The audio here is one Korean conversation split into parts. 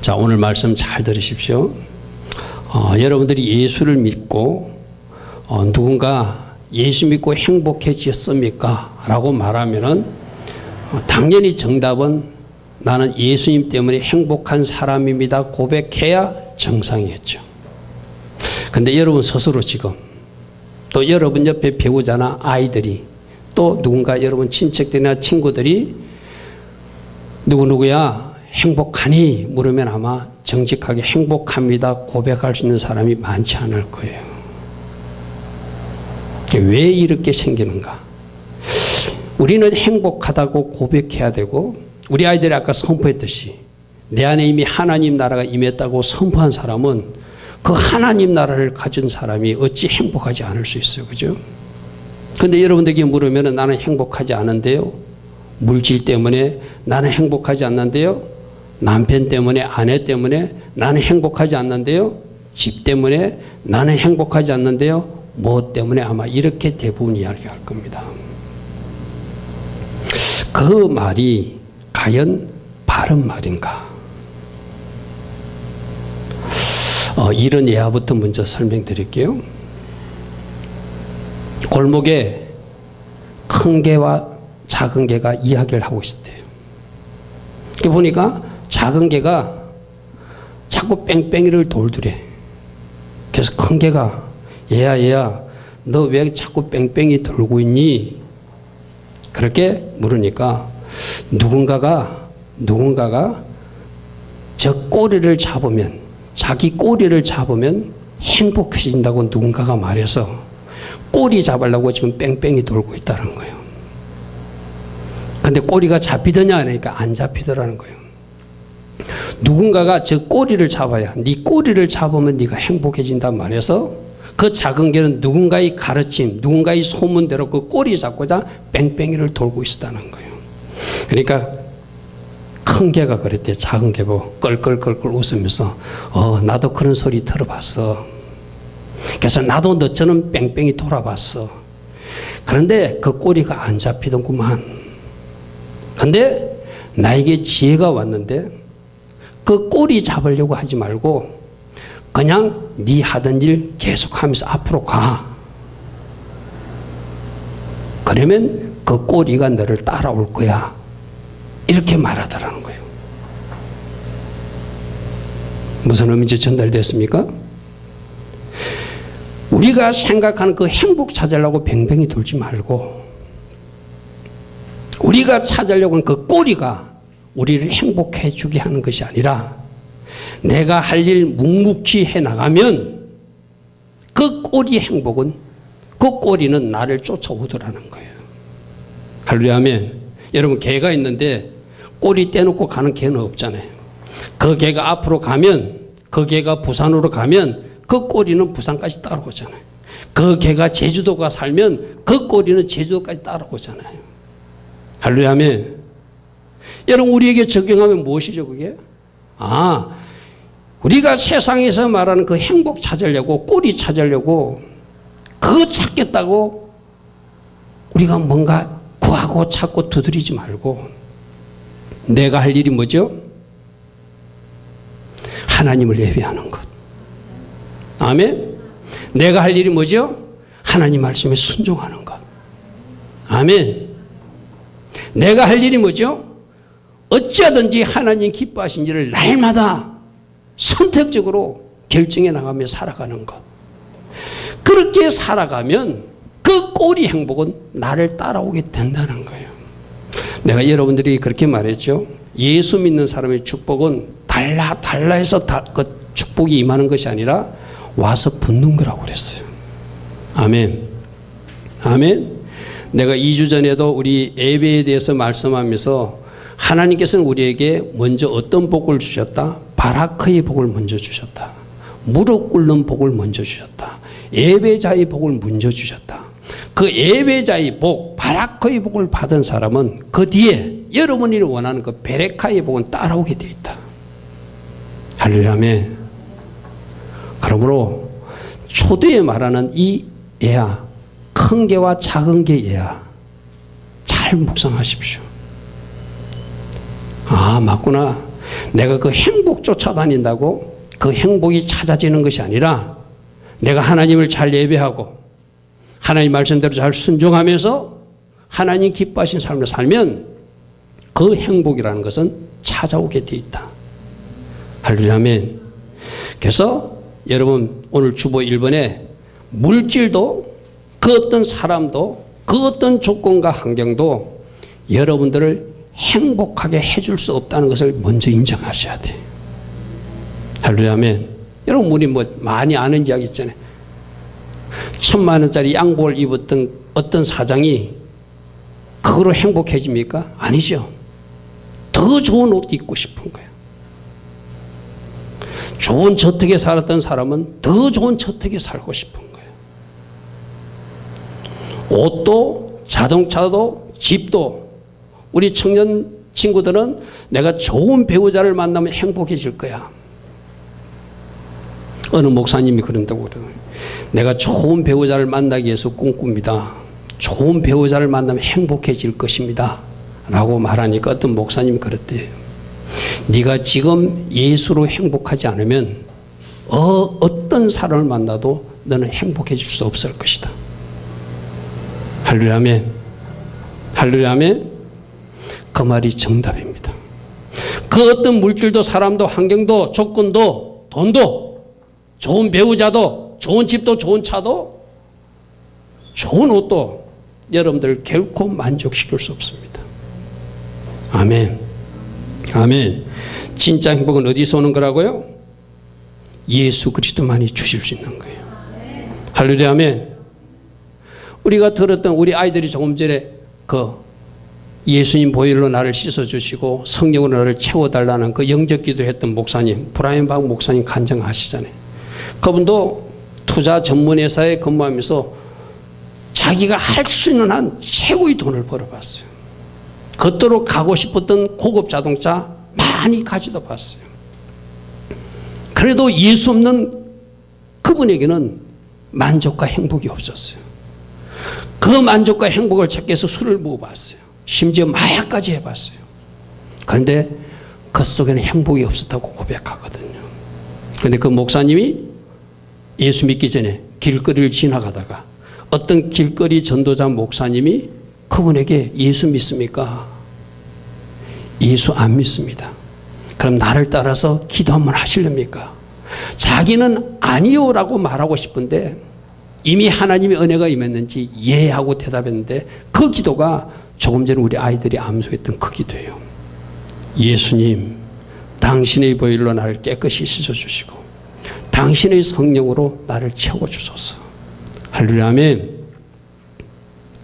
자, 오늘 말씀 잘 들으십시오. 여러분들이 예수를 믿고 누군가 예수 믿고 행복해졌습니까? 라고 말하면은 당연히 정답은 나는 예수님 때문에 행복한 사람입니다 고백해야 정상이었죠. 근데 여러분 스스로 지금 또 여러분 옆에 배우자나 아이들이 또 누군가 여러분 친척들이나 친구들이 누구누구야 행복하니? 물으면 아마 정직하게 행복합니다 고백할 수 있는 사람이 많지 않을 거예요. 왜 이렇게 생기는가? 우리는 행복하다고 고백해야 되고 우리 아이들이 아까 선포했듯이 내 안에 이미 하나님 나라가 임했다고 선포한 사람은 그 하나님 나라를 가진 사람이 어찌 행복하지 않을 수 있어요. 그죠? 근데 여러분들에게 물으면 나는 행복하지 않은데요. 물질 때문에 나는 행복하지 않는데요. 남편 때문에 아내 때문에 나는 행복하지 않는데요. 집 때문에 나는 행복하지 않는데요. 뭐 때문에 아마 이렇게 대부분 이야기할 겁니다. 그 말이 과연 바른 말인가? 이런 예화부터 먼저 설명드릴게요. 골목에 큰 개와 작은 개가 이야기를 하고 있었대요. 보니까 작은 개가 자꾸 뺑뺑이를 돌더래. 그래서 큰 개가 얘야 너 왜 자꾸 뺑뺑이 돌고 있니? 그렇게 물으니까 누군가가 저 꼬리를 잡으면 자기 꼬리를 잡으면 행복해진다고 누군가가 말해서 꼬리 잡으려고 지금 뺑뺑이 돌고 있다는 거예요. 근데 꼬리가 잡히더냐 하니까 안 잡히더라는 거예요. 누군가가 저 꼬리를 잡아야 네 꼬리를 잡으면 네가 행복해진단 말해서 그 작은 개는 누군가의 가르침 누군가의 소문대로 그 꼬리 잡고자 뺑뺑이를 돌고 있었다는 거예요. 그러니까 큰 개가 그랬대. 작은 개 보고 껄껄껄껄 웃으면서 나도 그런 소리 들어봤어. 그래서 나도 너처럼 뺑뺑이 돌아봤어. 그런데 그 꼬리가 안 잡히던구만. 근데 나에게 지혜가 왔는데 그 꼬리 잡으려고 하지 말고 그냥 네 하던 일 계속하면서 앞으로 가. 그러면 그 꼬리가 너를 따라올 거야. 이렇게 말하더라는 거예요. 무슨 의미인지 전달됐습니까? 우리가 생각하는 그 행복 찾으려고 뱅뱅이 돌지 말고 우리가 찾으려고 하는 그 꼬리가 우리를 행복해 주게 하는 것이 아니라 내가 할 일 묵묵히 해나가면 그 꼬리의 행복은 그 꼬리는 나를 쫓아오더라는 거예요. 할렐루야 아멘. 여러분 개가 있는데 꼬리 떼놓고 가는 개는 없잖아요. 그 개가 앞으로 가면 그 개가 부산으로 가면 그 꼬리는 부산까지 따라오잖아요. 그 개가 제주도가 살면 그 꼬리는 제주도까지 따라오잖아요. 할렐루야 아멘. 여러분 우리에게 적용하면 무엇이죠 그게? 우리가 세상에서 말하는 그 행복 찾으려고 꼬리 찾으려고 그거 찾겠다고 우리가 뭔가 구하고 찾고 두드리지 말고 내가 할 일이 뭐죠? 하나님을 예배하는 것. 아멘. 내가 할 일이 뭐죠? 하나님 말씀에 순종하는 것. 아멘. 내가 할 일이 뭐죠? 어찌하든지 하나님 기뻐하신 일을 날마다 선택적으로 결정해 나가며 살아가는 것. 그렇게 살아가면 그 꼬리 행복은 나를 따라오게 된다는 거예요. 내가 여러분들이 그렇게 말했죠. 예수 믿는 사람의 축복은 달라 해서 그 축복이 임하는 것이 아니라 와서 붙는 거라고 그랬어요. 아멘. 아멘. 내가 2주 전에도 우리 예배에 대해서 말씀하면서 하나님께서는 우리에게 먼저 어떤 복을 주셨다? 바라크의 복을 먼저 주셨다. 무릎 꿇는 복을 먼저 주셨다. 예배자의 복을 먼저 주셨다. 그 예배자의 복, 바라크의 복을 받은 사람은 그 뒤에 여러분이 원하는 그 베레카의 복은 따라오게 되어 있다. 할렐루야 아멘. 그러므로 초대에 말하는 이 예화, 큰 개와 작은 개 예화 잘 묵상하십시오. 맞구나. 내가 그 행복 쫓아다닌다고 그 행복이 찾아지는 것이 아니라 내가 하나님을 잘 예배하고 하나님 말씀대로 잘 순종하면서 하나님 기뻐하신 삶을 살면 그 행복이라는 것은 찾아오게 돼 있다. 할렐루야 아멘. 그래서 여러분 오늘 주보 1번에 물질도 그 어떤 사람도 그 어떤 조건과 환경도 여러분들을 행복하게 해줄 수 없다는 것을 먼저 인정하셔야 돼요. 할렐루야 아멘. 여러분 우리 뭐 많이 아는 이야기 있잖아요. 1,000만 원짜리 양복을 입었던 어떤 사장이 그거로 행복해집니까? 아니죠. 더 좋은 옷 입고 싶은 거예요. 좋은 저택에 살았던 사람은 더 좋은 저택에 살고 싶은 거예요. 옷도 자동차도 집도 우리 청년 친구들은 내가 좋은 배우자를 만나면 행복해질 거야. 어느 목사님이 그런다고 그러더라고요. 내가 좋은 배우자를 만나기 위해서 꿈꿉니다. 좋은 배우자를 만나면 행복해질 것입니다. 라고 말하니까 어떤 목사님이 그랬대요. 네가 지금 예수로 행복하지 않으면 어떤 사람을 만나도 너는 행복해질 수 없을 것이다. 할렐루야 아멘. 할렐루야 아멘. 그 말이 정답입니다. 그 어떤 물질도 사람도 환경도 조건도 돈도 좋은 배우자도 좋은 집도 좋은 차도 좋은 옷도 여러분들 결코 만족시킬 수 없습니다. 아멘. 아멘. 진짜 행복은 어디서 오는 거라고요? 예수 그리스도만이 주실 수 있는 거예요. 할렐루야 아멘. 우리가 들었던 우리 아이들이 조금 전에 그 예수님 보혈로 나를 씻어주시고 성령으로 나를 채워달라는 그 영적 기도를 했던 목사님, 브라이언 박 목사님 간증하시잖아요. 그분도 투자 전문회사에 근무하면서 자기가 할 수 있는 한 최고의 돈을 벌어봤어요. 겉으로 가고 싶었던 고급 자동차 많이 가지다 봤어요. 그래도 예수 없는 그분에게는 만족과 행복이 없었어요. 그 만족과 행복을 찾기 위해서 술을 먹어봤어요. 심지어 마약까지 해봤어요. 그런데 그 속에는 행복이 없었다고 고백하거든요. 그런데 그 목사님이 예수 믿기 전에 길거리를 지나가다가 어떤 길거리 전도자 목사님이 그분에게 예수 믿습니까? 예수 안 믿습니다. 그럼 나를 따라서 기도 한번 하실랍니까? 자기는 아니요라고 말하고 싶은데 이미 하나님의 은혜가 임했는지 예 하고 대답했는데 그 기도가 조금 전에 우리 아이들이 암송했던 그 기도예요. 예수님, 당신의 보혈로 나를 깨끗이 씻어주시고 당신의 성령으로 나를 채워주소서. 할렐루야 아멘.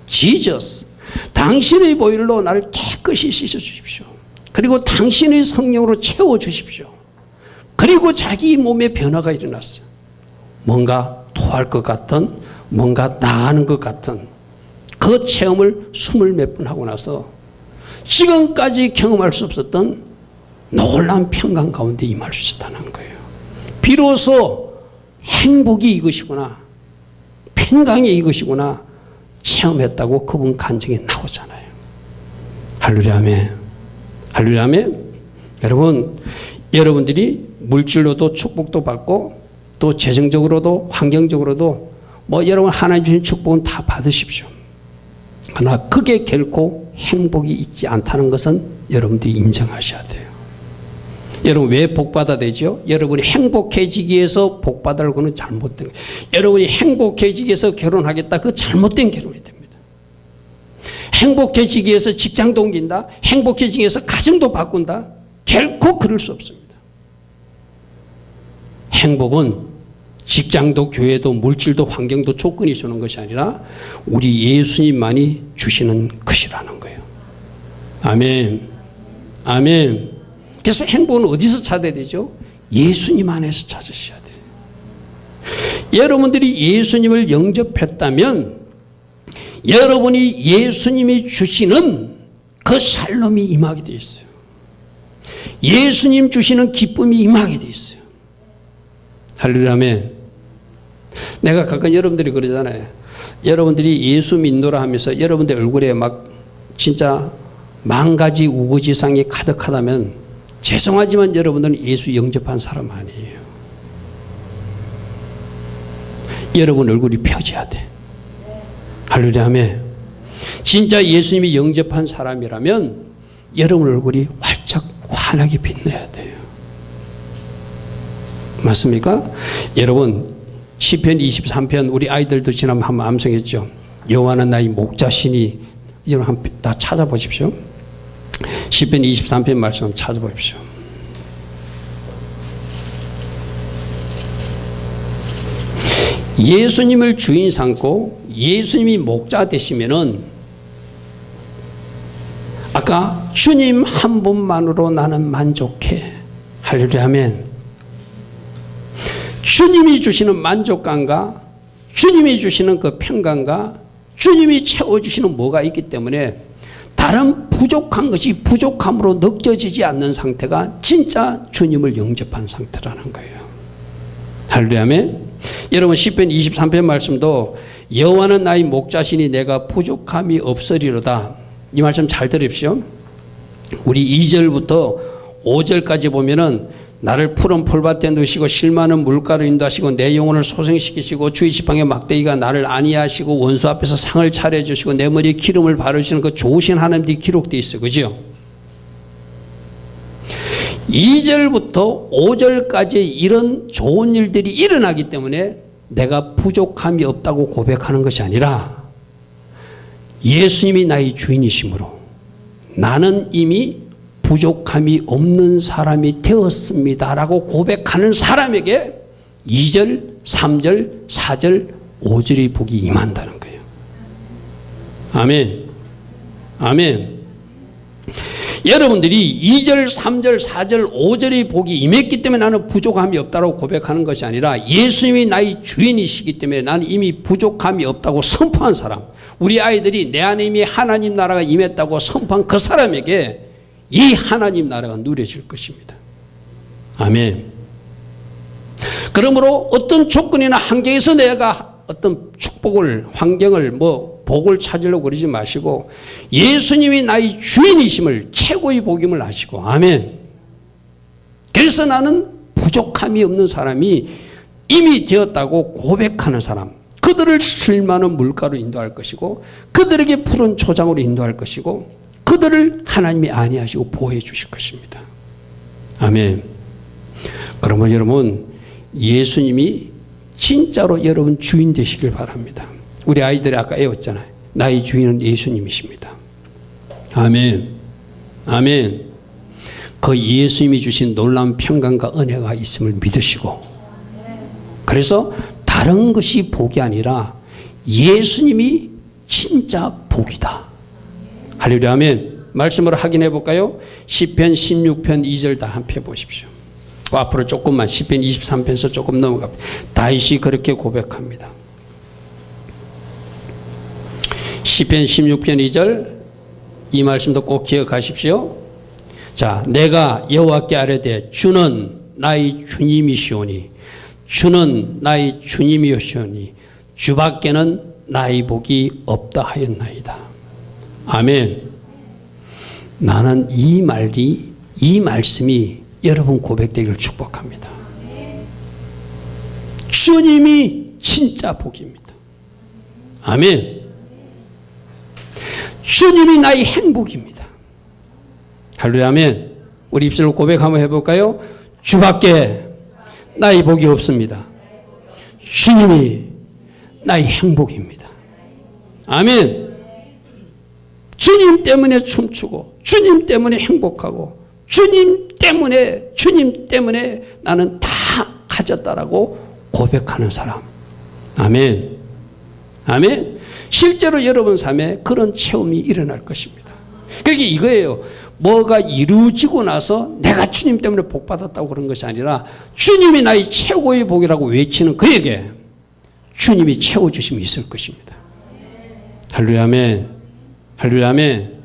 지저스, 당신의 보혈로 나를 깨끗이 씻어주십시오. 그리고 당신의 성령으로 채워주십시오. 그리고 자기 몸에 변화가 일어났어요. 뭔가 토할 것 같은, 뭔가 나가는 것 같은 그 체험을 20몇 번 하고 나서 지금까지 경험할 수 없었던 놀라운 평강 가운데 임할 수 있다는 거예요. 비로소 행복이 이것이구나, 평강이 이것이구나 체험했다고 그분 간증에 나오잖아요. 할렐루야 아멘. 할렐루야 아멘. 여러분, 여러분들이 물질로도 축복도 받고 또 재정적으로도 환경적으로도 뭐 여러분 하나님 주신 축복은 다 받으십시오. 그러나 그게 결코 행복이 있지 않다는 것은 여러분들이 인정하셔야 돼요. 여러분 왜 복받아야 되죠? 여러분이 행복해지기 위해서 복받으려고 하는 잘못된 거예요. 여러분이 행복해지기 위해서 결혼하겠다, 그 잘못된 결혼이 됩니다. 행복해지기 위해서 직장도 옮긴다, 행복해지기 위해서 가정도 바꾼다, 결코 그럴 수 없습니다. 행복은 직장도 교회도 물질도 환경도 조건이 주는 것이 아니라 우리 예수님만이 주시는 것이라는 거예요. 아멘. 아멘. 그래서 행복은 어디서 찾아야 되죠? 예수님 안에서 찾으셔야 돼요. 여러분들이 예수님을 영접했다면 여러분이 예수님이 주시는 그 샬롬이 임하게 되어 있어요. 예수님 주시는 기쁨이 임하게 되어 있어요. 할렐루야 아멘. 내가 가끔 여러분들이 그러잖아요. 여러분들이 예수 믿노라 하면서 여러분들 얼굴에 막 진짜 10,000가지 우거지상이 가득하다면 죄송하지만 여러분들은 예수 영접한 사람 아니에요. 여러분 얼굴이 펴져야 돼. 할렐루야 아멘. 진짜 예수님이 영접한 사람이라면 여러분 얼굴이 활짝 환하게 빛나야 돼요. 맞습니까? 여러분 시편 23편 우리 아이들도 지난번 한번 암송했죠. 여호와는 나의 목자시니. 여러분 한번 다 찾아보십시오. 시편 23편 말씀 한번 찾아보십시오. 예수님을 주인 삼고 예수님이 목자 되시면은 아까 주님 한 분만으로 나는 만족해. 할렐루야 아멘. 주님이 주시는 만족감과 주님이 주시는 그 평강과 주님이 채워주시는 뭐가 있기 때문에 다른 부족한 것이 부족함으로 느껴지지 않는 상태가 진짜 주님을 영접한 상태라는 거예요. 할렐루야 아멘. 여러분 시편 23편 말씀도 여호와는 나의 목자시니 내가 부족함이 없으리로다. 이 말씀 잘 들으십시오. 우리 2절부터 5절까지 보면은 나를 푸른 풀밭에 누시고 실만한 물가로 인도하시고 내 영혼을 소생시키시고 주의 지팡이 막대기가 나를 안위하시고 원수 앞에서 상을 차려주시고 내 머리에 기름을 바르시는 그 좋으신 하나님들이 기록되어 있어요. 그죠? 2절부터 5절까지 이런 좋은 일들이 일어나기 때문에 내가 부족함이 없다고 고백하는 것이 아니라 예수님이 나의 주인이시므로 나는 이미 부족함이 없는 사람이 되었습니다 라고 고백하는 사람에게 2절, 3절, 4절, 5절의 복이 임한다는 거예요. 아멘. 아멘. 여러분들이 2절, 3절, 4절, 5절의 복이 임했기 때문에 나는 부족함이 없다고 고백하는 것이 아니라 예수님이 나의 주인이시기 때문에 나는 이미 부족함이 없다고 선포한 사람, 우리 아이들이 내 안에 이미 하나님 나라가 임했다고 선포한 그 사람에게 이 하나님 나라가 누려질 것입니다. 아멘. 그러므로 어떤 조건이나 환경에서 내가 어떤 축복을, 환경을, 복을 찾으려고 그러지 마시고 예수님이 나의 주인이심을 최고의 복임을 아시고, 아멘. 그래서 나는 부족함이 없는 사람이 이미 되었다고 고백하는 사람, 그들을 쓸만한 물가로 인도할 것이고 그들에게 푸른 초장으로 인도할 것이고 그들을 하나님이 안위하시고 보호해 주실 것입니다. 아멘. 그러면 여러분 예수님이 진짜로 여러분 주인 되시길 바랍니다. 우리 아이들이 아까 애웠잖아요. 나의 주인은 예수님이십니다. 아멘. 아멘. 그 예수님이 주신 놀라운 평강과 은혜가 있음을 믿으시고 그래서 다른 것이 복이 아니라 예수님이 진짜 복이다. 할렐루야 아멘. 말씀으로 확인해 볼까요? 시편 16편 2절 다 한번 펴보십시오. 앞으로 조금만 시편 23편에서 조금 넘어갑니다. 다윗이 그렇게 고백합니다. 시편 16편 2절 이 말씀도 꼭 기억하십시오. 자, 내가 여호와께 아뢰되 주는 나의 주님이시오니 주는 나의 주님이시오니 주밖에는 나의 복이 없다 하였나이다. 아멘. 나는 이 말씀이 여러분 고백되기를 축복합니다. 주님이 진짜 복입니다. 아멘. 주님이 나의 행복입니다. 할렐루야 아멘. 우리 입술로 고백 한번 해볼까요? 주밖에 나의 복이 없습니다. 주님이 나의 행복입니다. 아멘. 주님 때문에 춤추고 주님 때문에 행복하고 주님 때문에 나는 다 가졌다라고 고백하는 사람. 아멘. 아멘. 실제로 여러분 삶에 그런 체험이 일어날 것입니다. 그게 이거예요. 뭐가 이루어지고 나서 내가 주님 때문에 복 받았다고 그런 것이 아니라 주님이 나의 최고의 복이라고 외치는 그에게 주님이 채워주심이 있을 것입니다. 할렐루야 아멘. 할렐루야 아멘.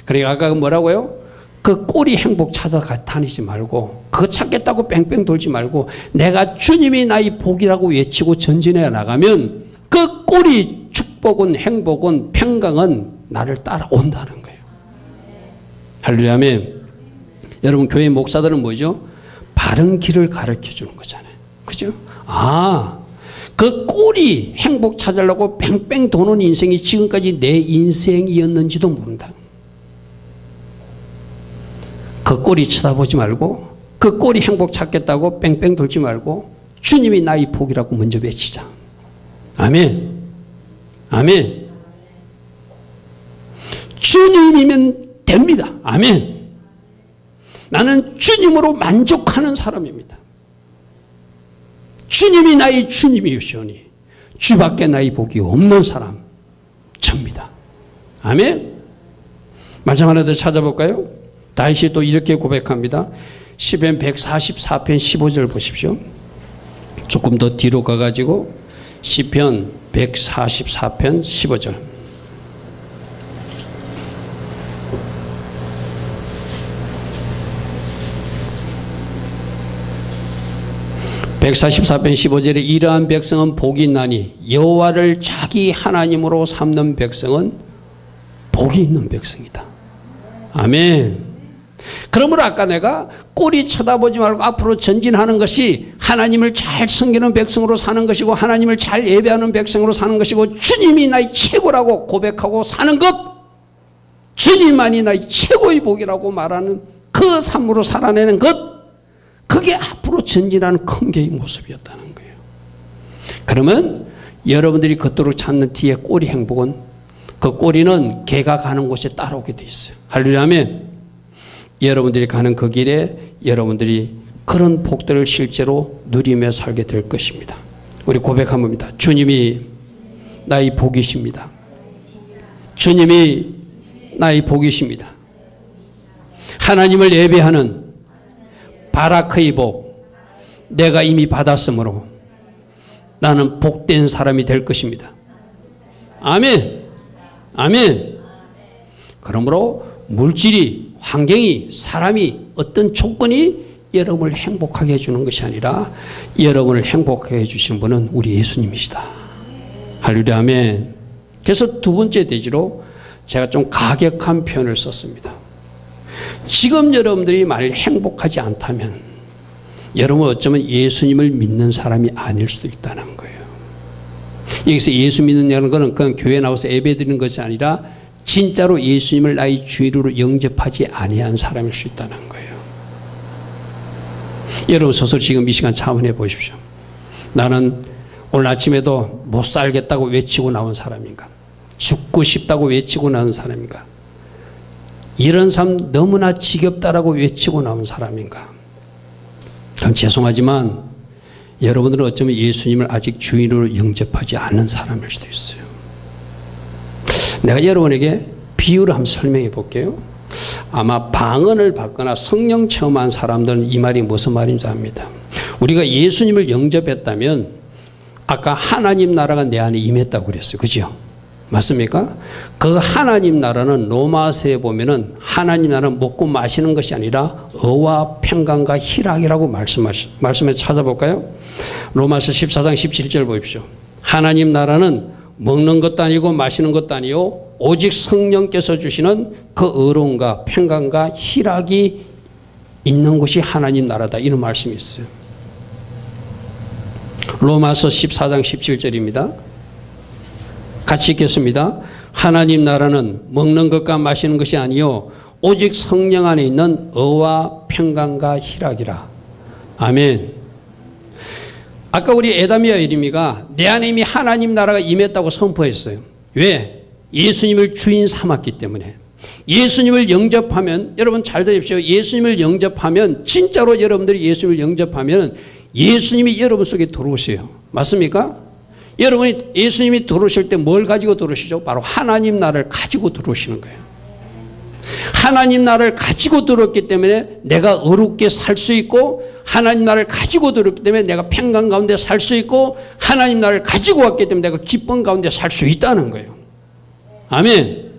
그러니까 아까 뭐라고요? 그 꼬리 행복 찾아 다니지 말고 그거 찾겠다고 뺑뺑 돌지 말고 내가 주님이 나의 복이라고 외치고 전진해 나가면 그 꼬리 축복은 행복은 평강은 나를 따라온다는 거예요. 할렐루야 아멘. 여러분 교회 목사들은 뭐죠? 바른 길을 가르쳐 주는 거잖아요. 그죠? 그 꼴이 행복 찾으려고 뺑뺑 도는 인생이 지금까지 내 인생이었는지도 모른다. 그 꼴이 쳐다보지 말고 그 꼴이 행복 찾겠다고 뺑뺑 돌지 말고 주님이 나의 복이라고 먼저 외치자. 아멘. 아멘. 주님이면 됩니다. 아멘. 나는 주님으로 만족하는 사람입니다. 주님이 나의 주님이시오니 주밖에 나의 복이 없는 사람 접니다. 아멘. 말씀 하나 더 찾아볼까요? 다윗이 또 이렇게 고백합니다. 시편 144편 15절 보십시오. 조금 더 뒤로 가가지고 시편 144편 15절. (144편 15절에) 이러한 백성은 복이 있나니 여호와를 자기 하나님으로 삼는 백성은 복이 있는 백성이다. 아멘. 그러므로 아까 내가 꼬리 쳐다보지 말고 앞으로 전진하는 것이 하나님을 잘 섬기는 백성으로 사는 것이고 하나님을 잘 예배하는 백성으로 사는 것이고 주님이 나의 최고라고 고백하고 사는 것, 주님만이 나의 최고의 복이라고 말하는 그 삶으로 살아내는 것, 그게 앞으로 전진하는 큰 교회의 모습이었다는 거예요. 그러면 여러분들이 겉도록 찾는 뒤에 꼬리 행복은 그 꼬리는 개가 가는 곳에 따라오게 돼 있어요. 할렐루야. 아멘. 여러분들이 가는 그 길에 여러분들이 그런 복들을 실제로 누리며 살게 될 것입니다. 우리 고백한 겁니다. 주님이 나의 복이십니다. 주님이 나의 복이십니다. 하나님을 예배하는 바라크의 복 내가 이미 받았으므로 나는 복된 사람이 될 것입니다. 아멘. 아멘. 그러므로 물질이, 환경이, 사람이, 어떤 조건이 여러분을 행복하게 해주는 것이 아니라 여러분을 행복하게 해주시는 분은 우리 예수님이시다. 할렐루야. 아멘. 그래서 두 번째 대지로 제가 좀 가격한 표현을 썼습니다. 지금 여러분들이 만일 행복하지 않다면 여러분 어쩌면 예수님을 믿는 사람이 아닐 수도 있다는 거예요. 여기서 예수 믿는다는 것은 그냥 교회 나와서 예배 드리는 것이 아니라 진짜로 예수님을 나의 주인으로 영접하지 아니한 사람일 수 있다는 거예요. 여러분 스스로 지금 이 시간 차원해 보십시오. 나는 오늘 아침에도 못 살겠다고 외치고 나온 사람인가? 죽고 싶다고 외치고 나온 사람인가? 이런 삶 너무나 지겹다라고 외치고 나온 사람인가? 그럼 죄송하지만 여러분들은 어쩌면 예수님을 아직 주인으로 영접하지 않는 사람일 수도 있어요. 내가 여러분에게 비유를 한번 설명해 볼게요. 아마 방언을 받거나 성령 체험한 사람들은 이 말이 무슨 말인지 압니다. 우리가 예수님을 영접했다면 아까 하나님 나라가 내 안에 임했다고 그랬어요. 그죠? 맞습니까? 그 하나님 나라는 로마서에 보면은 하나님 나라는 먹고 마시는 것이 아니라 의와 평강과 희락이라고 말씀에 찾아볼까요? 로마서 14장 17절 보십시오. 하나님 나라는 먹는 것도 아니고 마시는 것도 아니요 오직 성령께서 주시는 그 의로움과 평강과 희락이 있는 것이 하나님 나라다. 이런 말씀이 있어요. 로마서 14장 17절입니다. 같이 읽겠습니다. 하나님 나라는 먹는 것과 마시는 것이 아니요 오직 성령 안에 있는 의와 평강과 희락이라. 아멘. 아까 우리 에다미와 예레미야가 내 안에 이미 하나님 나라가 임했다고 선포했어요. 왜? 예수님을 주인 삼았기 때문에. 예수님을 영접하면, 여러분 잘 들으십시오. 예수님을 영접하면, 진짜로 여러분들이 예수님을 영접하면 예수님이 여러분 속에 들어오세요. 맞습니까? 여러분이 예수님이 들어오실 때 뭘 가지고 들어오시죠? 바로 하나님 나라를 가지고 들어오시는 거예요. 하나님 나라를 가지고 들어왔기 때문에 내가 의롭게 살 수 있고, 하나님 나라를 가지고 들어왔기 때문에 내가 평강 가운데 살 수 있고, 하나님 나라를 가지고 왔기 때문에 내가 기쁨 가운데 살 수 있다는 거예요. 아멘.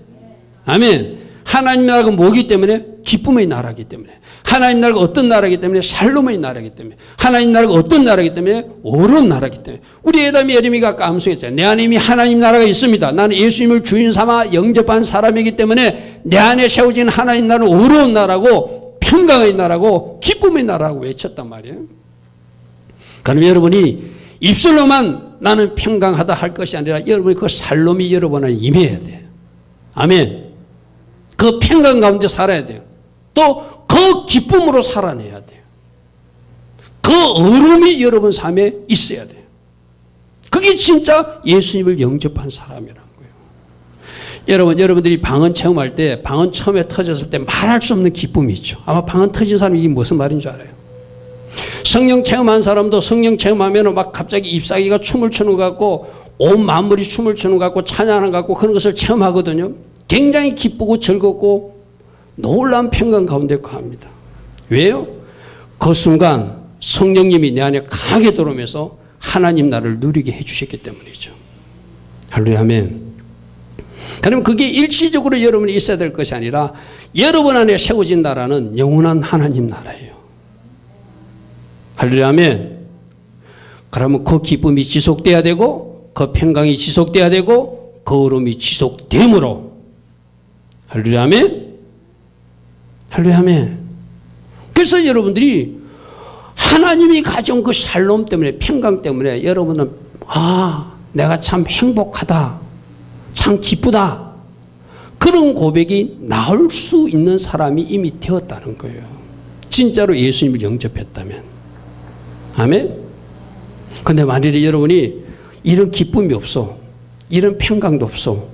아멘. 하나님 나라가 뭐기 때문에? 기쁨의 나라이기 때문에. 하나님 나라가 어떤 나라이기 때문에? 샬롬의 나라이기 때문에. 하나님 나라가 어떤 나라이기 때문에? 어려운 나라이기 때문에. 우리 에다미 예레미야가 아까 암송했잖아요. 내 안에 이미 하나님 나라가 있습니다. 나는 예수님을 주인 삼아 영접한 사람이기 때문에 내 안에 세워진 하나님 나라는 어려운 나라고 평강의 나라고 기쁨의 나라라고 외쳤단 말이에요. 그럼 여러분이 입술로만 나는 평강하다 할 것이 아니라 여러분이 그 살롬이 여러분을 임해야 돼요. 아멘. 그 평강 가운데 살아야 돼요. 또 그 기쁨으로 살아내야 돼요. 그 의로움이 여러분 삶에 있어야 돼요. 그게 진짜 예수님을 영접한 사람이라는 거예요. 여러분들이 방언 체험할 때 방언 처음에 터졌을 때 말할 수 없는 기쁨이 있죠. 아마 방언 터진 사람이 이게 무슨 말인 줄 알아요. 성령 체험한 사람도 성령 체험하면 막 갑자기 잎사귀가 춤을 추는 것 같고 온 만물이 춤을 추는 것 같고 찬양하는 것 같고 그런 것을 체험하거든요. 굉장히 기쁘고 즐겁고 놀라운 평강 가운데 거합니다. 왜요? 그 순간 성령님이 내 안에 강하게 들어오면서 하나님 나라를 누리게 해주셨기 때문이죠. 할렐루야 아멘. 그럼 그게 일시적으로 여러분이 있어야 될 것이 아니라 여러분 안에 세워진 나라는 영원한 하나님 나라예요. 할렐루야 아멘. 그러면 그 기쁨이 지속돼야 되고 그 평강이 지속돼야 되고 그 의로움이 지속됨으로 할렐루야 아멘. 할렐루야 아멘. 그래서 여러분들이 하나님이 가져온 그 샬롬 때문에 평강 때문에 여러분은 내가 참 행복하다 참 기쁘다 그런 고백이 나올 수 있는 사람이 이미 되었다는 거예요. 진짜로 예수님을 영접했다면. 아멘. 근데 만일에 여러분이 이런 기쁨이 없어 이런 평강도 없어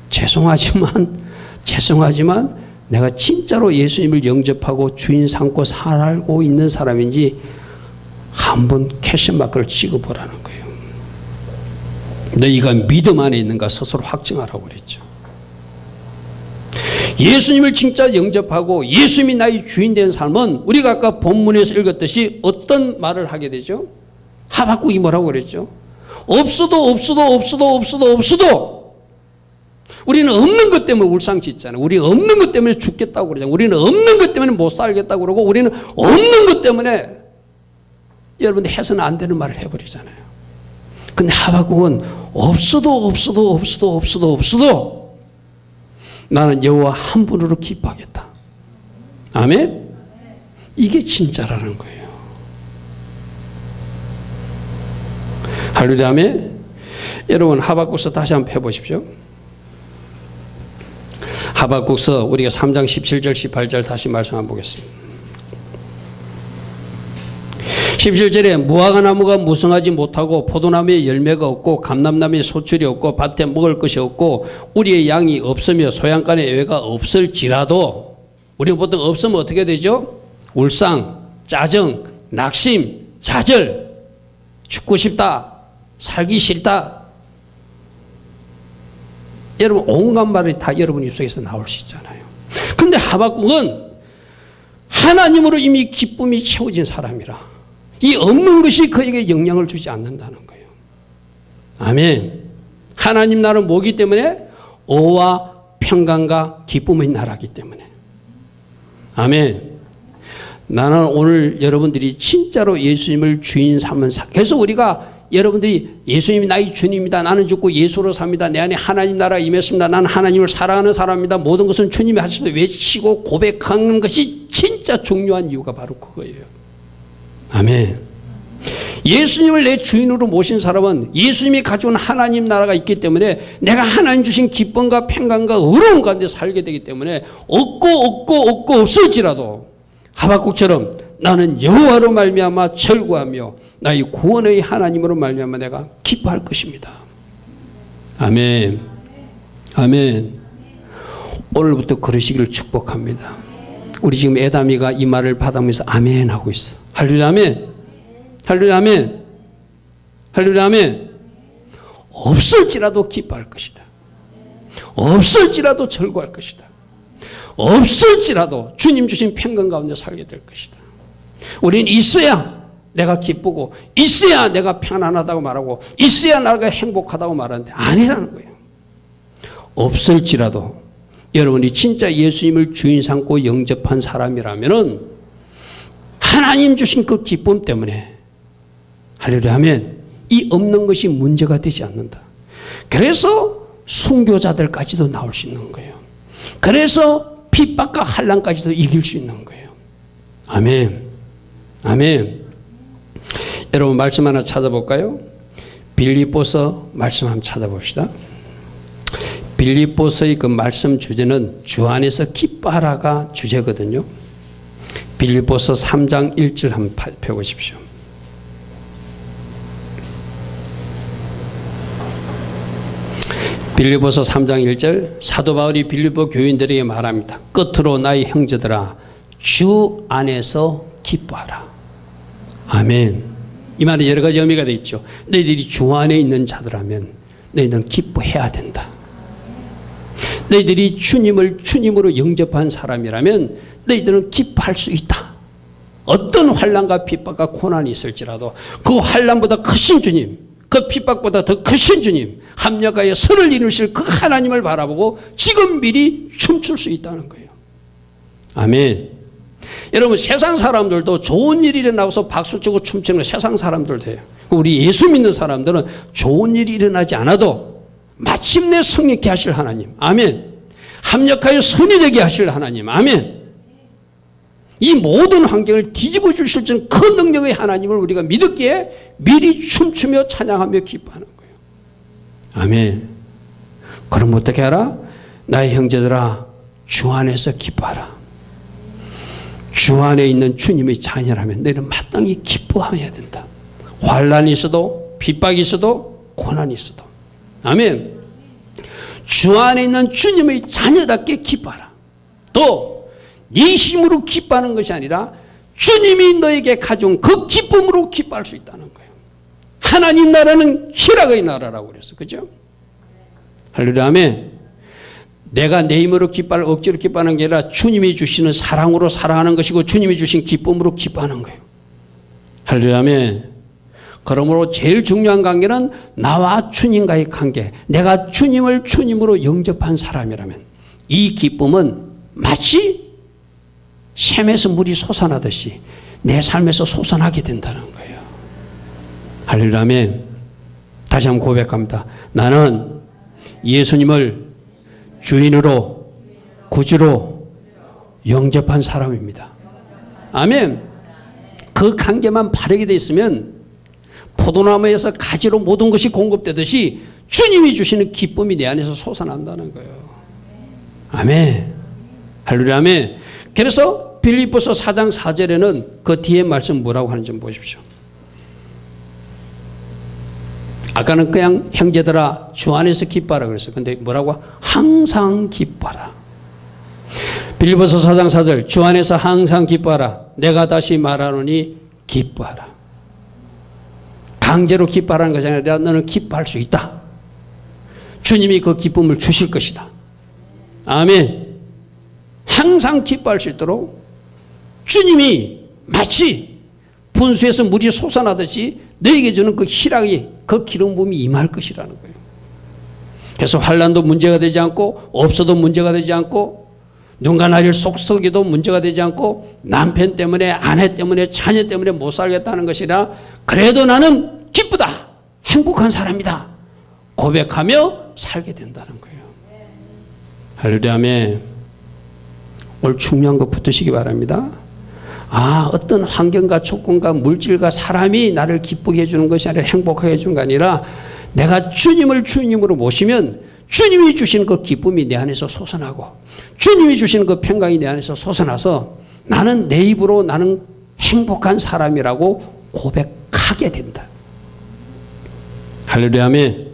죄송하지만 내가 진짜로 예수님을 영접하고 주인 삼고 살고 있는 사람인지 한번 퀘스천 마크를 찍어보라는 거예요. 너희가 믿음 안에 있는가 스스로 확증하라고 그랬죠. 예수님을 진짜 영접하고 예수님이 나의 주인 된 삶은 우리가 아까 본문에서 읽었듯이 어떤 말을 하게 되죠? 하박국이 뭐라고 그랬죠? 없어도 우리는 없는 것 때문에 울상짓잖아요. 우리 없는 것 때문에 죽겠다고 그러잖아요. 우리는 없는 것 때문에 못 살겠다고 그러고 우리는 없는 것 때문에 여러분들 해서는 안 되는 말을 해버리잖아요. 근데 하박국은 없어도 나는 여호와 한 분으로 기뻐하겠다. 아멘? 이게 진짜라는 거예요. 할렐루야 아멘? 여러분 하박국서 다시 한번 펴보십시오. 하박국서 우리가 3장 17절 18절 다시 말씀 한번 보겠습니다. 17절에 무화과나무가 무성하지 못하고 포도나무에 열매가 없고 감람나무에 소출이 없고 밭에 먹을 것이 없고 우리의 양이 없으며 소양간에 애가 없을지라도 우리가 보통 없으면 어떻게 되죠? 울상, 짜증, 낙심, 좌절, 죽고 싶다, 살기 싫다. 여러분 온갖 말이 다 여러분 입속에서 나올 수 있잖아요. 그런데 하박국은 하나님으로 이미 기쁨이 채워진 사람이라 이 없는 것이 그에게 영향을 주지 않는다는 거예요. 아멘. 하나님 나라는 뭐기 때문에? 의와 평강과 기쁨의 나라이기 때문에. 아멘. 나는 오늘 여러분들이 진짜로 예수님을 주인 삼은 그래서 우리가 여러분들이 예수님이 나의 주님입니다. 나는 죽고 예수로 삽니다. 내 안에 하나님 나라 임했습니다. 나는 하나님을 사랑하는 사람입니다. 모든 것은 주님이 하셨습니다. 외치고 고백하는 것이 진짜 중요한 이유가 바로 그거예요. 아멘. 예수님을 내 주인으로 모신 사람은 예수님이 가져온 하나님 나라가 있기 때문에 내가 하나님 주신 기쁨과 평강과 의로움 가운데 살게 되기 때문에 없고 없을지라도 하박국처럼 나는 여호와로 말미암아 절구하며 나의 구원의 하나님으로 말미암아 내가 기뻐할 것입니다. 아멘. 아멘. 오늘부터 그러시기를 축복합니다. 우리 지금 애담이가 이 말을 받으면서 아멘 하고 있어. 할렐루야 아멘. 할렐루야 아멘. 할렐루야 아멘. 없을지라도 기뻐할 것이다. 없을지라도 절구할 것이다. 없을지라도 주님 주신 평강 가운데 살게 될 것이다. 우리는 있어야 내가 기쁘고 있어야 내가 편안하다고 말하고 있어야 내가 행복하다고 말하는데 아니라는 거예요. 없을지라도 여러분이 진짜 예수님을 주인 삼고 영접한 사람이라면은 하나님 주신 그 기쁨 때문에 할렐루야 하면 이 없는 것이 문제가 되지 않는다. 그래서 순교자들까지도 나올 수 있는 거예요. 그래서 핍박과 환난까지도 이길 수 있는 거예요. 아멘. 아멘. 여러분 말씀 하나 찾아볼까요? 빌립보서 말씀 한번 찾아봅시다. 빌립보서의 그 말씀 주제는 주 안에서 기뻐하라가 주제거든요. 빌립보서 3장 1절 한번 펴보십시오. 빌립보서 3장 1절 사도 바울이 빌립보 교인들에게 말합니다. 끝으로 나의 형제들아 주 안에서 기뻐하라. 아멘. 이 말은 여러 가지 의미가 되어 있죠. 너희들이 주 안에 있는 자들하면 너희는 기뻐해야 된다. 너희들이 주님을 주님으로 영접한 사람이라면 너희들은 기뻐할 수 있다. 어떤 환난과 핍박과 고난이 있을지라도 그 환난보다 크신 주님, 그 핍박보다 더 크신 주님, 합력하여 선을 이루실 그 하나님을 바라보고 지금 미리 춤출 수 있다는 거예요. 아멘. 여러분 세상 사람들도 좋은 일이 일어나서 박수치고 춤추는 거 세상 사람들도 해요. 우리 예수 믿는 사람들은 좋은 일이 일어나지 않아도 마침내 성립케 하실 하나님, 아멘. 합력하여 선이 되게 하실 하나님, 아멘. 이 모든 환경을 뒤집어 주실 그 능력의 하나님을 우리가 믿었기에 미리 춤추며 찬양하며 기뻐하는 거예요. 아멘. 그럼 어떻게 하라? 나의 형제들아 주 안에서 기뻐하라. 주 안에 있는 주님의 자녀라면 너희는 마땅히 기뻐해야 된다. 환난이 있어도 핍박이 있어도 고난이 있어도. 아멘. 주 안에 있는 주님의 자녀답게 기뻐하라. 또 네 힘으로 기뻐하는 것이 아니라 주님이 너에게 가져온 그 기쁨으로 기뻐할 수 있다는 거예요. 하나님 나라는 희락의 나라라고 그랬어. 그죠? 할렐루야. 아멘. 내가 내 힘으로 기뻐할 억지로 기뻐하는 게 아니라 주님이 주시는 사랑으로 사랑하는 것이고 주님이 주신 기쁨으로 기뻐하는 거예요. 할렐루야. 아멘. 그러므로 제일 중요한 관계는 나와 주님과의 관계. 내가 주님을 주님으로 영접한 사람이라면 이 기쁨은 마치 샘에서 물이 솟아나듯이 내 삶에서 솟아나게 된다는 거예요. 할렐루야. 아멘. 다시 한번 고백합니다. 나는 예수님을 주인으로 구주로 영접한 사람입니다. 아멘. 그 관계만 바르게 돼 있으면 포도나무에서 가지로 모든 것이 공급되듯이 주님이 주시는 기쁨이 내 안에서 솟아난다는 거예요. 아멘. 할렐루야. 아멘. 그래서 빌립보서 4장 4절에는 그 뒤에 말씀 뭐라고 하는지 좀 보십시오. 아까는 그냥 형제들아 주 안에서 기뻐하라 그랬어요. 근데 뭐라고? 항상 기뻐하라. 빌립보서 4장 4절 주 안에서 항상 기뻐하라. 내가 다시 말하노니 기뻐하라. 강제로 기뻐하라는 것이 아니라 너는 기뻐할 수 있다. 주님이 그 기쁨을 주실 것이다. 아멘. 항상 기뻐할 수 있도록 주님이 마치 분수에서 물이 솟아나듯이 너에게 주는 그 희락이 그 기름 부음이 임할 것이라는 거예요. 그래서 환난도 문제가 되지 않고 없어도 문제가 되지 않고 눈과 나를 속썩여도 문제가 되지 않고 남편 때문에 아내 때문에 자녀 때문에 못 살겠다는 것이라 그래도 나는 기쁘다. 행복한 사람이다. 고백하며 살게 된다는 거예요. 할렐루야. 아멘. 오늘 중요한 거 붙으시기 바랍니다. 어떤 환경과 조건과 물질과 사람이 나를 기쁘게 해주는 것이 아니라 행복하게 해주는 게 아니라 내가 주님을 주님으로 모시면 주님이 주시는 그 기쁨이 내 안에서 솟아나고 주님이 주시는 그 평강이 내 안에서 솟아나서 나는 내 입으로 나는 행복한 사람이라고 고백하게 된다. 할렐루야. 아멘.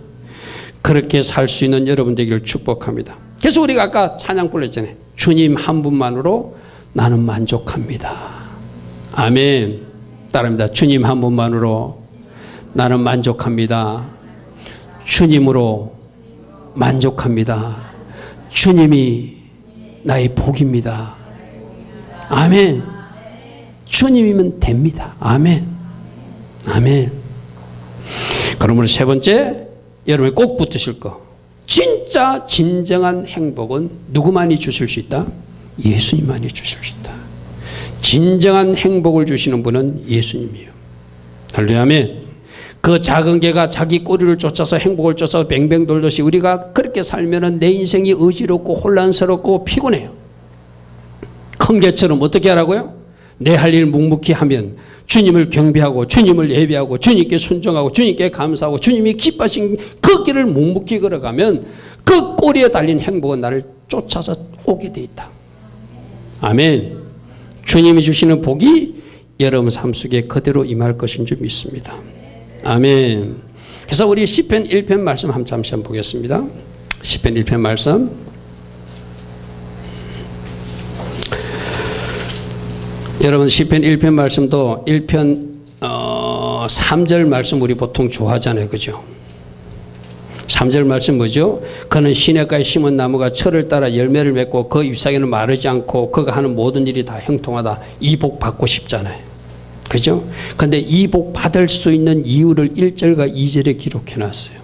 그렇게 살 수 있는 여러분 되기를 축복합니다. 그래서 우리가 아까 찬양 불렀잖아요. 주님 한 분만으로 나는 만족합니다. 아멘. 따릅니다. 주님 한 분만으로 나는 만족합니다. 주님으로 만족합니다. 주님이 나의 복입니다. 아멘. 주님이면 됩니다. 아멘. 아멘. 그러므로 세 번째, 여러분이 꼭 붙으실 거. 진짜 진정한 행복은 누구만이 주실 수 있다? 예수님만이 주실 수 있다. 진정한 행복을 주시는 분은 예수님이에요. 할렐루야. 아멘. 그 작은 개가 자기 꼬리를 쫓아서 행복을 쫓아서 뱅뱅 돌듯이 우리가 그렇게 살면 내 인생이 어지럽고 혼란스럽고 피곤해요. 큰 개처럼 어떻게 하라고요? 내 할 일 묵묵히 하면 주님을 경배하고 주님을 예배하고 주님께 순종하고 주님께 감사하고 주님이 기뻐하신 그 길을 묵묵히 걸어가면 그 꼬리에 달린 행복은 나를 쫓아서 오게 돼 있다. 아멘. 주님이 주시는 복이 여러분 삶 속에 그대로 임할 것인 줄 믿습니다. 아멘. 그래서 우리 시편 1편 말씀 잠시 한번 보겠습니다. 시편 1편 말씀. 여러분 시편 1편 말씀도 1편 3절 말씀 우리 보통 좋아하잖아요. 그죠? 3절 말씀 뭐죠? 그는 시냇가에 심은 나무가 철을 따라 열매를 맺고 그 잎사귀는 마르지 않고 그가 하는 모든 일이 다 형통하다. 이 복 받고 싶잖아요. 그죠? 근데 이 복 받을 수 있는 이유를 1절과 2절에 기록해 놨어요.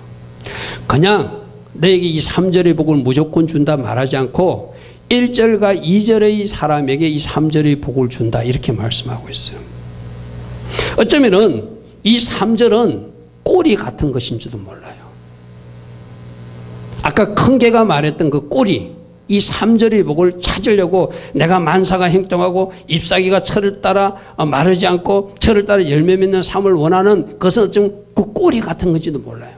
그냥 너에게 이 3절의 복을 무조건 준다 말하지 않고 1절과 2절의 사람에게 이 3절의 복을 준다 이렇게 말씀하고 있어요. 어쩌면은 이 3절은 꼬리 같은 것인지도 몰라요. 아까 큰 개가 말했던 그 꼬리, 이 3절의 복을 찾으려고 내가 만사가 행동하고 잎사귀가 철을 따라 마르지 않고 철을 따라 열매 맺는 삶을 원하는 그것은 좀 그 꼬리 같은 건지도 몰라요.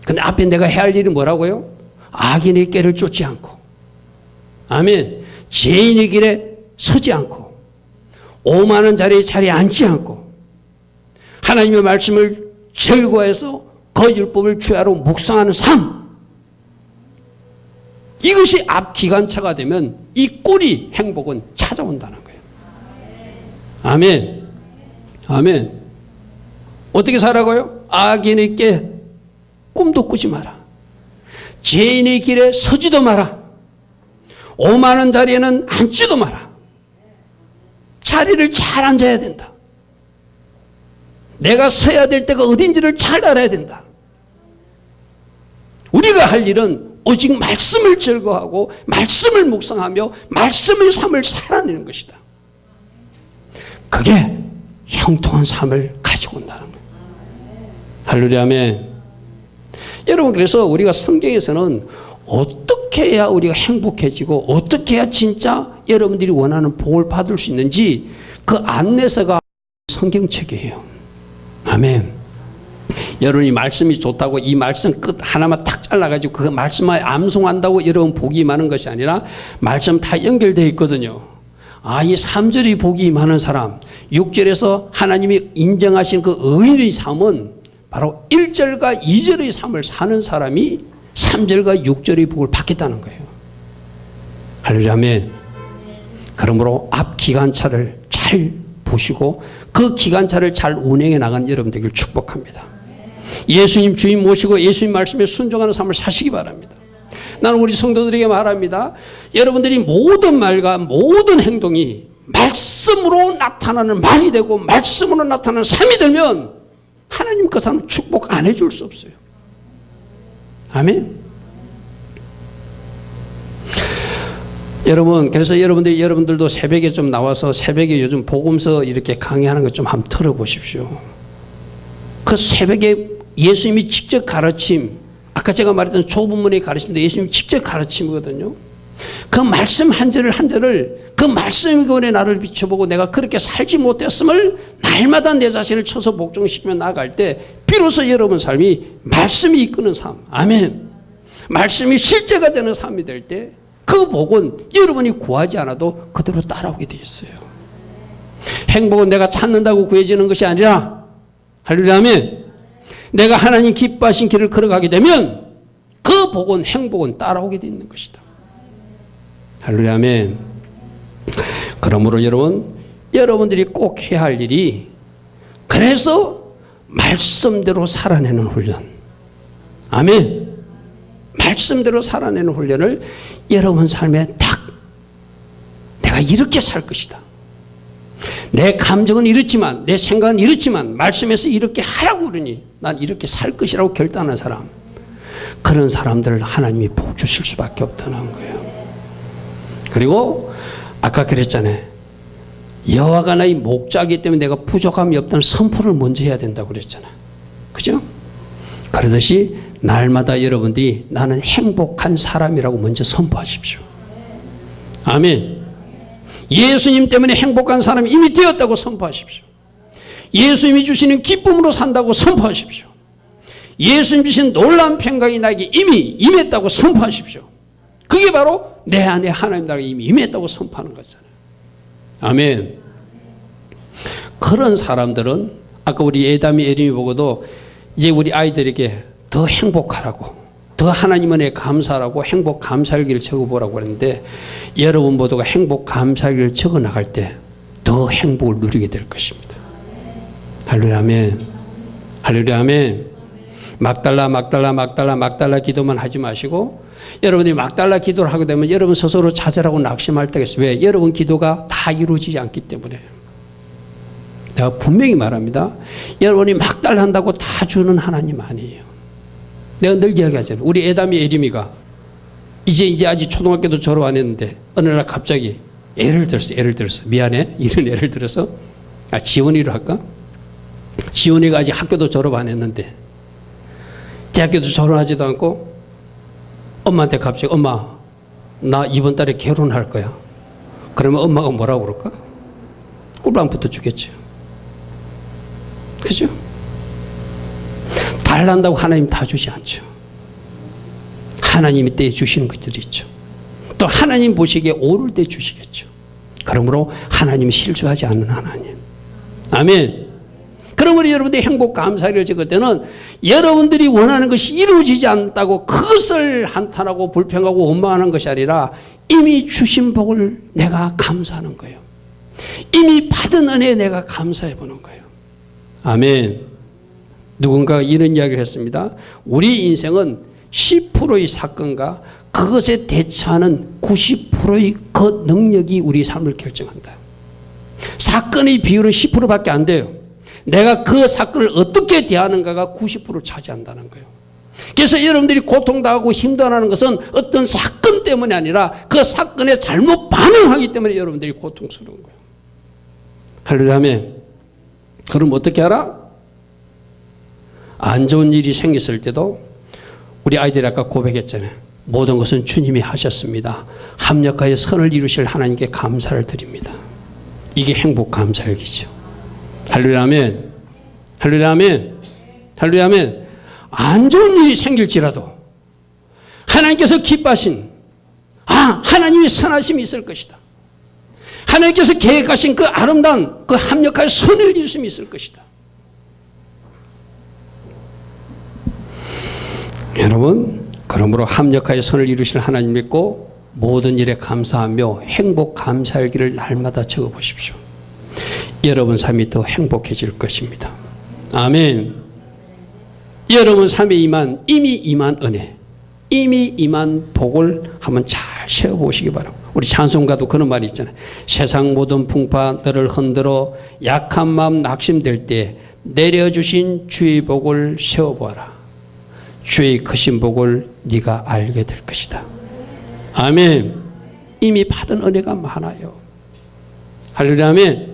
근데 앞에 내가 해야 할 일이 뭐라고요? 악인의 꾀를 쫓지 않고, 아멘. 죄인의 길에 서지 않고, 오만한 자리에 앉지 않고, 하나님의 말씀을 즐거워해서 그 율법을 주야로 묵상하는 삶. 이것이 앞 기관차가 되면 이 꼬리 행복은 찾아온다는 거예요. 아멘. 아멘. 어떻게 살아가요? 악인의 꾀 꿈도 꾸지 마라. 죄인의 길에 서지도 마라. 오만한 자리에는 앉지도 마라. 자리를 잘 앉아야 된다. 내가 서야 될 때가 어딘지를 잘 알아야 된다. 우리가 할 일은 오직 말씀을 즐거워하고 말씀을 묵상하며 말씀의 삶을 살아내는 것이다. 그게 형통한 삶을 가지고 온다는 거예요. 할렐루야. 아멘. 여러분, 그래서 우리가 성경에서는 어떻게 해야 우리가 행복해지고 어떻게 해야 진짜 여러분들이 원하는 복을 받을 수 있는지 그 안내서가 성경책이에요. 아멘. 여러분이 말씀이 좋다고 이 말씀 끝 하나만 탁 잘라가지고 그 말씀만 암송한다고 여러분 복이 임하는 것이 아니라 말씀 다 연결되어 있거든요. 이 3절의 복이 임하는 사람, 6절에서 하나님이 인정하신 그 의인의 삶은 바로 1절과 2절의 삶을 사는 사람이 3절과 6절의 복을 받겠다는 거예요. 할렐루야. 아멘. 그러므로 앞 기관차를 잘 보시고 그 기관차를 잘 운행해 나가는 여러분 되길 축복합니다. 예수님 주인 모시고 예수님 말씀에 순종하는 삶을 사시기 바랍니다. 나는 우리 성도들에게 말합니다. 여러분들이 모든 말과 모든 행동이 말씀으로 나타나는 말이 되고 말씀으로 나타나는 삶이 되면 하나님 그 사람 축복 안 해줄 수 없어요. 아멘. 여러분, 그래서 여러분들도 새벽에 좀 나와서 새벽에 요즘 복음서 이렇게 강의하는 것 좀 한번 들어보십시오. 그 새벽에 예수님이 직접 가르침, 아까 제가 말했던 좁은 가르침도 예수님이 직접 가르침이거든요. 그 말씀 한 절을 한 절을 그 말씀의 권에 나를 비춰보고 내가 그렇게 살지 못했음을 날마다 내 자신을 쳐서 복종시키며 나아갈 때 비로소 여러분 삶이 말씀이 이끄는 삶. 아멘. 말씀이 실제가 되는 삶이 될 때 그 복은 여러분이 구하지 않아도 그대로 따라오게 돼 있어요. 행복은 내가 찾는다고 구해지는 것이 아니라, 할렐루야. 아멘. 내가 하나님 기뻐하신 길을 걸어가게 되면 그 복은 행복은 따라오게 돼 있는 것이다. 할렐루야. 아멘. 그러므로 여러분들이 꼭 해야 할 일이, 그래서 말씀대로 살아내는 훈련. 아멘. 말씀대로 살아내는 훈련을 여러분 삶에 딱 내가 이렇게 살 것이다. 내 감정은 이렇지만 내 생각은 이렇지만 말씀에서 이렇게 하라고 그러니 난 이렇게 살 것이라고 결단한 사람, 그런 사람들을 하나님이 복 주실 수밖에 없다는 거예요. 그리고 아까 그랬잖아요. 여호와가 나의 목자이기 때문에 내가 부족함이 없다는 선포를 먼저 해야 된다고 그랬잖아요. 그죠? 그러듯이 날마다 여러분들이 나는 행복한 사람이라고 먼저 선포하십시오. 아멘. 예수님 때문에 행복한 사람이 이미 되었다고 선포하십시오. 예수님이 주시는 기쁨으로 산다고 선포하십시오. 예수님 주신 놀라운 평강이 나에게 이미 임했다고 선포하십시오. 그게 바로 내 안에 하나님 나라가 이미 임했다고 선포하는 거잖아요. 아멘. 그런 사람들은 아까 우리 에담이 에림이 보고도 이제 우리 아이들에게 더 행복하라고, 더 하나님 은혜에 감사하라고 행복 감사일기를 적어보라고 그랬는데, 여러분 모두가 행복 감사일기를 적어나갈 때 더 행복을 누리게 될 것입니다. 할렐루야 아멘. 할렐루야 아멘. 막달라 기도만 하지 마시고, 여러분이 막달라 기도를 하게 되면 여러분 스스로 좌절하고 낙심할 때가 있어요. 왜? 여러분 기도가 다 이루어지지 않기 때문에. 내가 분명히 말합니다. 여러분이 막달라 한다고 다 주는 하나님 아니에요. 내가 늘 이야기하잖아요. 우리 에담이 에림이가 이제 아직 초등학교도 졸업 안 했는데 어느 날 갑자기 예를 들어서 미안해 이런 예를 들어서 지원이로 할까? 지원이가 아직 학교도 졸업 안 했는데 대학교도 졸업하지도 않고 엄마한테 갑자기 엄마 나 이번 달에 결혼할 거야. 그러면 엄마가 뭐라고 그럴까? 꿀빵부터 주겠죠. 그죠? 달란다고 하나님 다 주지 않죠. 하나님이 때에 주시는 것들이 있죠. 또 하나님 보시기에 옳을 때 주시겠죠. 그러므로 하나님이 실수하지 않는 하나님. 아멘. 그러므로 여러분들이 행복 감사를 적을 때는 여러분들이 원하는 것이 이루어지지 않다고 그것을 한탄하고 불평하고 원망하는 것이 아니라 이미 주신 복을 내가 감사하는 거예요. 이미 받은 은혜에 내가 감사해 보는 거예요. 아멘. 누군가가 이런 이야기를 했습니다. 우리 인생은 10%의 사건과 그것에 대처하는 90%의 그 능력이 우리 삶을 결정한다. 사건의 비율은 10%밖에 안 돼요. 내가 그 사건을 어떻게 대하는가가 90%를 차지한다는 거예요. 그래서 여러분들이 고통당하고 힘들어하는 것은 어떤 사건 때문이 아니라 그 사건에 잘못 반응하기 때문에 여러분들이 고통스러운 거예요. 할렐루야 아멘. 그럼 어떻게 하라? 안 좋은 일이 생겼을 때도 우리 아이들이 아까 고백했잖아요. 모든 것은 주님이 하셨습니다. 합력하여 선을 이루실 하나님께 감사를 드립니다. 이게 행복 감사일기죠. 할렐루야 아멘. 할렐루야 아멘. 할렐루야 아멘. 안 좋은 일이 생길지라도 하나님께서 기뻐하신 하나님의 선하심이 있을 것이다. 하나님께서 계획하신 그 아름다운 그 합력하여 선을 이루심이 있을 것이다. 여러분, 그러므로 합력하여 선을 이루실 하나님 믿고 모든 일에 감사하며 행복 감사일기를 날마다 적어보십시오. 여러분 삶이 더 행복해질 것입니다. 아멘. 여러분 삶에 이미 임한 은혜, 이미 임한 복을 한번 잘 세워보시기 바랍니다. 우리 찬송가도 그런 말이 있잖아요. 세상 모든 풍파 너를 흔들어 약한 마음 낙심될 때 내려주신 주의 복을 세워보아라. 주의 크신 복을 네가 알게 될 것이다. 아멘. 이미 받은 은혜가 많아요. 할렐루야 아멘.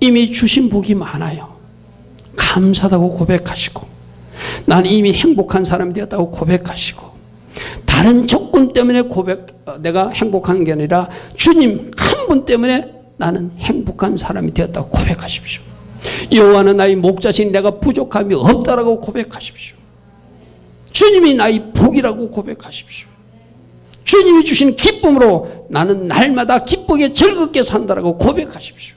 이미 주신 복이 많아요. 감사하다고 고백하시고 나는 이미 행복한 사람이 되었다고 고백하시고 다른 조건 때문에 내가 행복한 게 아니라 주님 한 분 때문에 나는 행복한 사람이 되었다고 고백하십시오. 여호와는 나의 목자시니 내가 부족함이 없다라고 고백하십시오. 주님이 나의 복이라고 고백하십시오. 주님이 주신 기쁨으로 나는 날마다 기쁘게 즐겁게 산다라고 고백하십시오.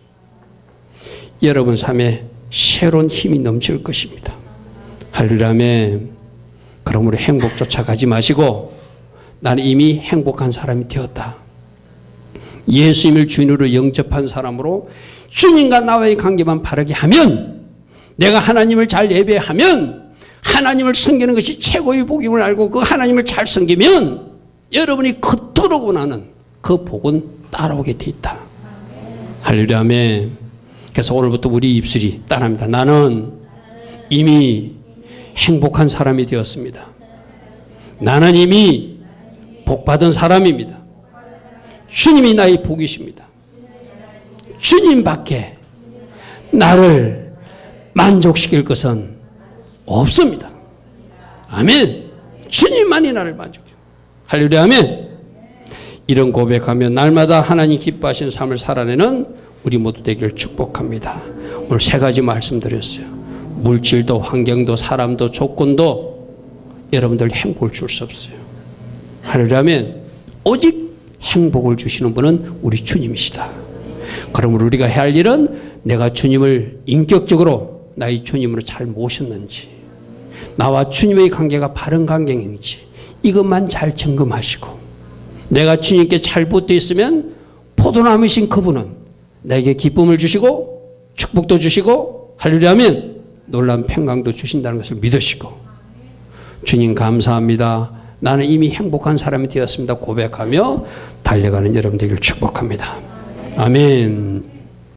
여러분 삶에 새로운 힘이 넘칠 것입니다. 할렐루야 아멘. 그러므로 행복 쫓아가지 마시고 나는 이미 행복한 사람이 되었다. 예수님을 주인으로 영접한 사람으로 주님과 나와의 관계만 바르게 하면, 내가 하나님을 잘 예배하면, 하나님을 섬기는 것이 최고의 복임을 알고 그 하나님을 잘 섬기면 여러분이 겉도록 원하는 그 복은 따라오게 돼 있다. 할렐루야 아멘. 그래서 오늘부터 우리 입술이 따라합니다. 나는 이미 행복한 사람이 되었습니다. 나는 이미 복받은 사람입니다. 주님이 나의 복이십니다. 주님밖에 나를 만족시킬 것은 없습니다. 아멘. 주님만이 나를 만족해요. 할렐루야 아멘. 이런 고백하며 날마다 하나님 기뻐하시는 삶을 살아내는 우리 모두 되기를 축복합니다. 오늘 세 가지 말씀드렸어요. 물질도 환경도 사람도 조건도 여러분들 행복을 줄 수 없어요. 하려면 오직 행복을 주시는 분은 우리 주님이시다. 그러므로 우리가 해야 할 일은 내가 주님을 인격적으로 나의 주님으로 잘 모셨는지, 나와 주님의 관계가 바른 관계인지 이것만 잘 점검하시고, 내가 주님께 잘 붙어 있으면 포도나무이신 그분은 내게 기쁨을 주시고 축복도 주시고 할렐루야면 놀라운 평강도 주신다는 것을 믿으시고, 주님 감사합니다, 나는 이미 행복한 사람이 되었습니다 고백하며 달려가는 여러분 되기를 축복합니다. 아멘.